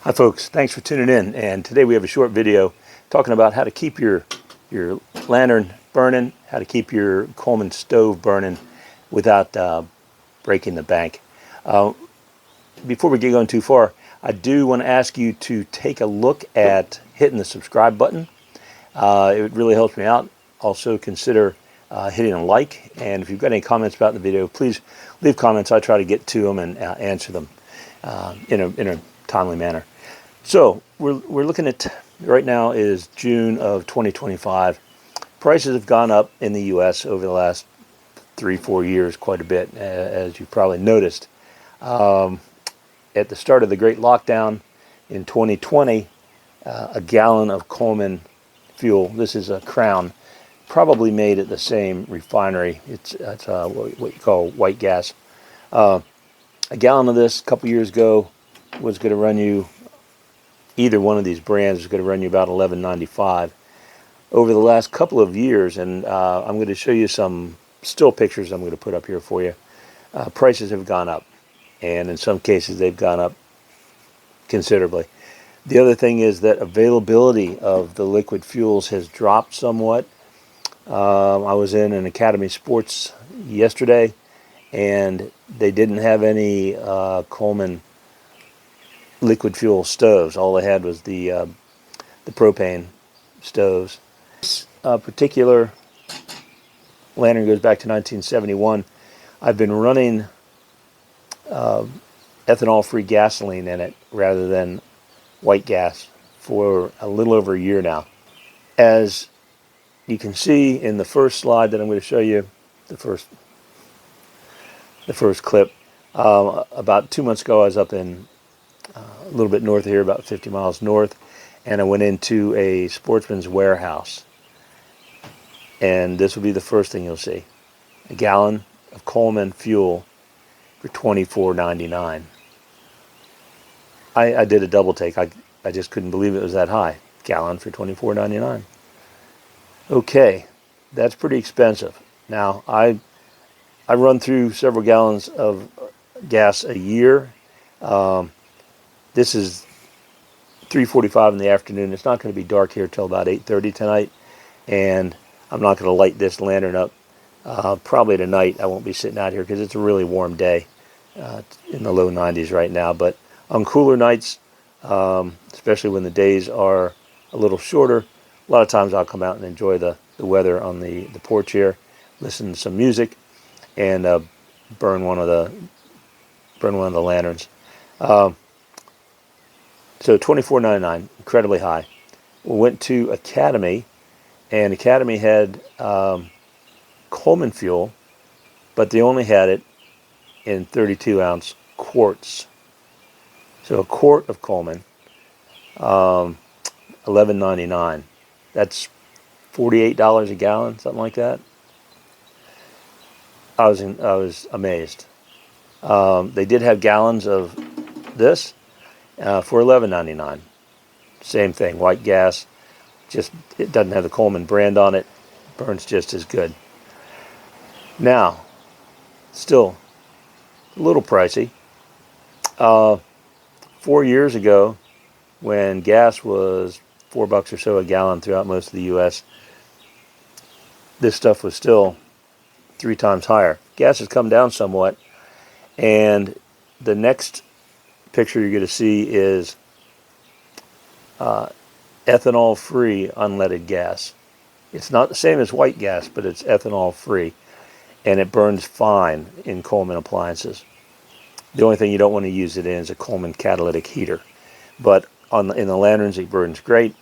Hi folks, thanks for tuning in, and today we have a short video talking about how to keep your lantern burning, how to keep your Coleman stove burning without breaking the bank. Before we get going too far, I do want to ask you to take a look at hitting the subscribe button. It really helps me out. Also consider hitting a like, and if you've got any comments about the video, please leave comments. I try to get to them and answer them in a timely manner. So we're looking at, right now is June of 2025. Prices have gone up in the U.S. over the last 3-4 years quite a bit, as you've probably noticed. At the start of the Great Lockdown in 2020, a gallon of Coleman fuel, this is a Crown, probably made at the same refinery. It's what you call white gas. A gallon of this a couple years ago was going to run you, either one of these brands is going to run you about $11.95. Over the last couple of years, and I'm going to show you some still pictures I'm going to put up here for you, prices have gone up, and in some cases they've gone up considerably. The other thing is that availability of the liquid fuels has dropped somewhat. I was in an Academy Sports yesterday, and they didn't have any Coleman liquid fuel stoves. All they had was the propane stoves. This particular lantern goes back to 1971. I've been running ethanol-free gasoline in it rather than white gas for a little over a year now. As you can see in the first slide that I'm going to show you, the first clip, about 2 months ago I was up in a little bit north of here, about 50 miles north, and I went into a Sportsman's Warehouse. And this will be the first thing you'll see. A gallon of Coleman fuel for $24.99. I did a double take. I just couldn't believe it was that high. Gallon for $24.99. Okay, that's pretty expensive. Now, I run through several gallons of gas a year. This is 3:45 in the afternoon. It's not going to be dark here till about 8:30 tonight, and I'm not going to light this lantern up. Probably tonight I won't be sitting out here because it's a really warm day. It's in the low 90s right now, but on cooler nights, especially when the days are a little shorter, a lot of times I'll come out and enjoy the weather on the porch here, listen to some music, and burn one of the lanterns. So $24.99, incredibly high. We went to Academy, and Academy had Coleman fuel, but they only had it in 32-ounce quarts. So a quart of Coleman, $11.99. That's $48 a gallon, something like that. I was amazed. They did have gallons of this for $11.99. Same thing, white gas. Just it doesn't have the Coleman brand on it. Burns just as good. Now, still a little pricey. 4 years ago, when gas was $4 or so a gallon throughout most of the U.S., this stuff was still 3 times higher. Gas has come down somewhat, and the next picture you're going to see is ethanol-free unleaded gas. It's not the same as white gas, but it's ethanol-free, and it burns fine in Coleman appliances. The only thing you don't want to use it in is a Coleman catalytic heater, but in the lanterns it burns great.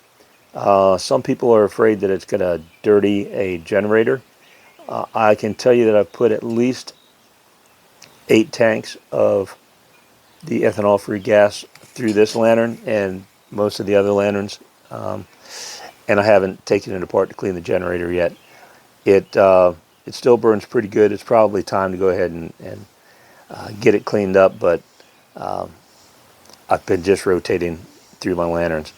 Some people are afraid that it's going to dirty a generator. I can tell you that I've put at least 8 tanks of the ethanol-free gas through this lantern and most of the other lanterns, and I haven't taken it apart to clean the generator yet. It still burns pretty good. It's probably time to go ahead and get it cleaned up, but I've been just rotating through my lanterns.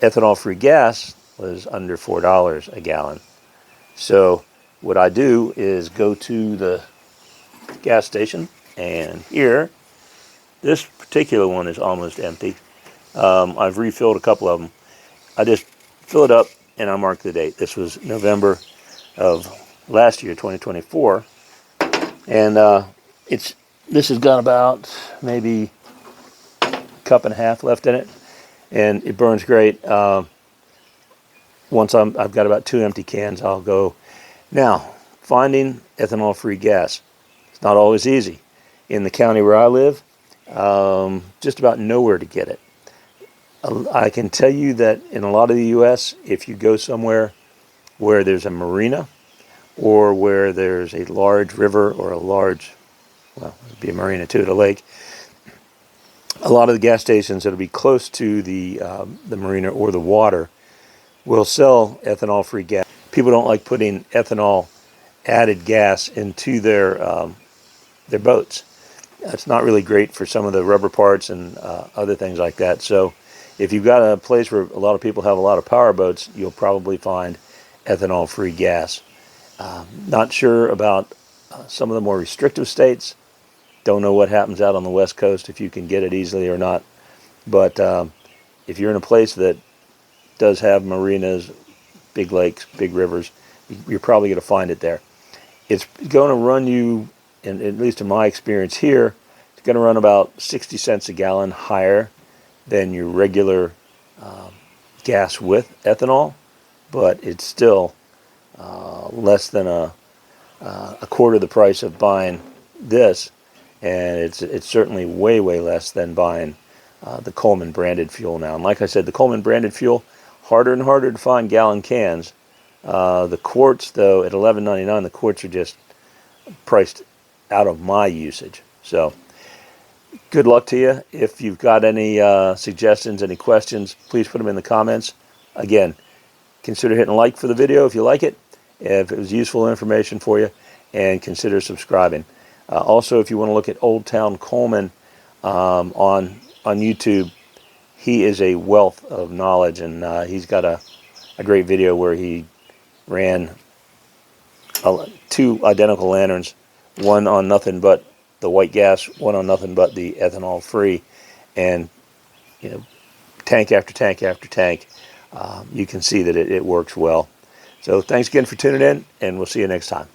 Ethanol-free gas was under $4 a gallon. So what I do is go to the gas station, and here, this particular one is almost empty. I've refilled a couple of them. I just fill it up and I mark the date. This was November of last year, 2024, and this has got about maybe a cup and a half left in it, and it burns great. Once I've got about 2 empty cans, I'll go. Now, finding ethanol-free gas, it's not always easy. In the county where I live, just about nowhere to get it. I can tell you that in a lot of the U.S., if you go somewhere where there's a marina or where there's a large river or a large, well, it'd be a marina too, at a lake, a lot of the gas stations that'll be close to the marina or the water will sell ethanol-free gas. People don't like putting ethanol added gas into their boats. It's not really great for some of the rubber parts and other things like that. So if you've got a place where a lot of people have a lot of power boats, you'll probably find ethanol-free gas. Not sure about some of the more restrictive states. Don't know what happens out on the West Coast, if you can get it easily or not. But if you're in a place that does have marinas, big lakes, big rivers, you're probably going to find it there. It's going to run you, and at least in my experience here, it's going to run about 60 cents a gallon higher than your regular gas with ethanol, but it's still less than a quarter the price of buying this, and it's certainly way less than buying the Coleman branded fuel now. And like I said, the Coleman branded fuel, harder and harder to find gallon cans. The quarts, though, at $11.99, the quarts are just priced out of my usage. So good luck to you. If you've got any suggestions, any questions, please put them in the comments. Again, consider hitting like for the video if you like it, if it was useful information for you, and consider subscribing. Also, if you want to look at Old Town Coleman on YouTube, he is a wealth of knowledge, and he's got a great video where he ran 2 identical lanterns, one on nothing but the white gas, one on nothing but the ethanol free, and tank after tank after tank, you can see that it works well. So thanks again for tuning in, and we'll see you next time.